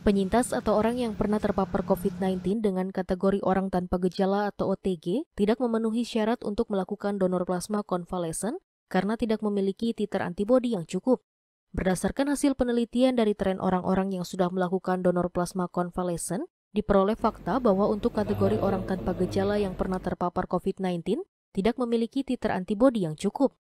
Penyintas atau orang yang pernah terpapar COVID-19 dengan kategori orang tanpa gejala atau OTG tidak memenuhi syarat untuk melakukan donor plasma konvalesen karena tidak memiliki titer antibodi yang cukup. Berdasarkan hasil penelitian dari tren orang-orang yang sudah melakukan donor plasma konvalesen, diperoleh fakta bahwa untuk kategori orang tanpa gejala yang pernah terpapar COVID-19 tidak memiliki titer antibodi yang cukup.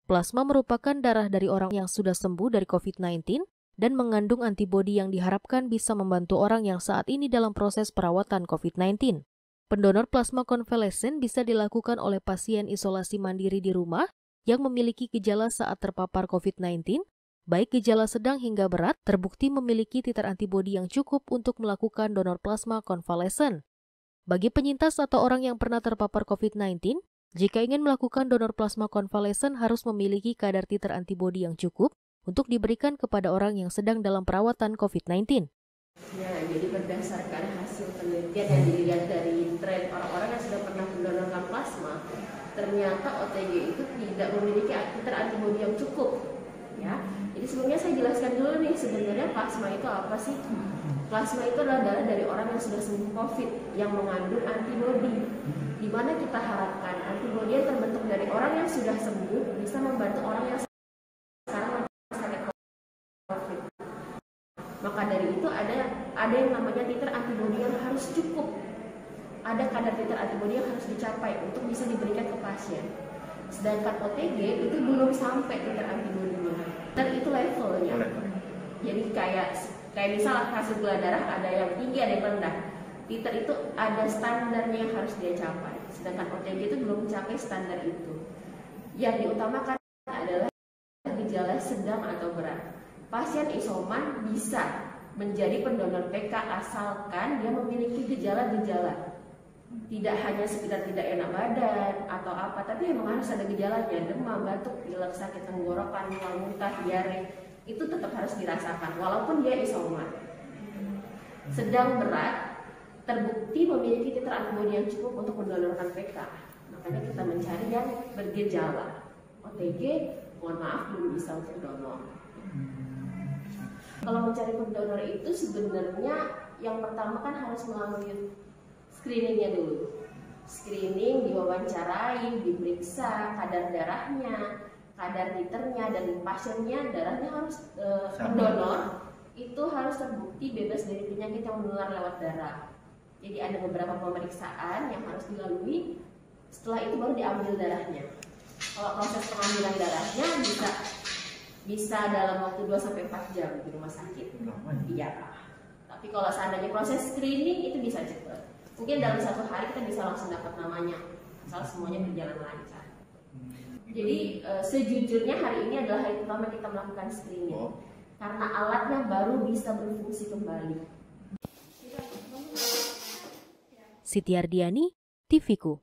Plasma merupakan darah dari orang yang sudah sembuh dari COVID-19 dan mengandung antibodi yang diharapkan bisa membantu orang yang saat ini dalam proses perawatan COVID-19. Pendonor plasma konvalesen bisa dilakukan oleh pasien isolasi mandiri di rumah yang memiliki gejala saat terpapar COVID-19, baik gejala sedang hingga berat, terbukti memiliki titer antibodi yang cukup untuk melakukan donor plasma konvalesen. Bagi penyintas atau orang yang pernah terpapar COVID-19, jika ingin melakukan donor plasma konvalesen harus memiliki kadar titer antibodi yang cukup untuk diberikan kepada orang yang sedang dalam perawatan COVID-19. Ya, jadi berdasarkan hasil penelitian yang dilihat dari tren orang-orang yang sudah pernah mendonorkan plasma, ternyata OTG itu tidak memiliki titer antibodi yang cukup. Ya, jadi sebelumnya saya jelaskan dulu nih sebenarnya plasma itu apa sih? Plasma itu adalah darah dari orang yang sudah sembuh COVID yang mengandung antibodi. Di mana kita harapkan antibodi yang terbentuk dari orang yang sudah sembuh bisa membantu orang yang sekarang sakit COVID. Maka dari itu ada yang namanya titer antibodi yang harus cukup. Ada kadar titer antibodi yang harus dicapai untuk bisa diberikan ke pasien. Sedangkan OTG itu belum sampai titer antibodinya. Dan itu levelnya. Jadi kayak misal hasil gula darah ada yang tinggi, ada yang rendah. Titer itu ada standarnya yang harus dia capai. Sedangkan OTG itu belum mencapai standar itu. Yang diutamakan adalah gejala sedang atau berat. Pasien isoman bisa menjadi pendonor PK asalkan dia memiliki gejala-gejala. Tidak hanya sekedar tidak enak badan atau apa, tapi memang harus ada gejalanya, demam, batuk, pilek, sakit tenggorokan, mual muntah, diare. Itu tetap harus dirasakan walaupun dia isoman. Sedang berat terbukti memiliki titer antibodi yang cukup untuk mendonorkan PK. Makanya kita mencari yang bergejala. OTG, mohon maaf belum bisa untuk donor. Kalau mencari pendonor itu sebenarnya yang pertama kan harus melalui screeningnya dulu. Screening, diwawancarai, diperiksa kadar darahnya, kadar titernya, dan pasiennya darahnya harus pendonor itu harus terbukti bebas dari penyakit yang menular lewat darah. Jadi ada beberapa pemeriksaan yang harus dilalui. Setelah itu baru diambil darahnya. Kalau proses pengambilan darahnya bisa dalam waktu 2-4 jam di rumah sakit. Iya. Tapi kalau seandainya proses screening itu bisa cepat. Mungkin dalam 1 hari kita bisa langsung dapat namanya. Asal semuanya berjalan lancar. Jadi sejujurnya hari ini adalah hari pertama kita melakukan screening. Karena alatnya baru bisa berfungsi kembali. Siti Ardiani, TV-ku.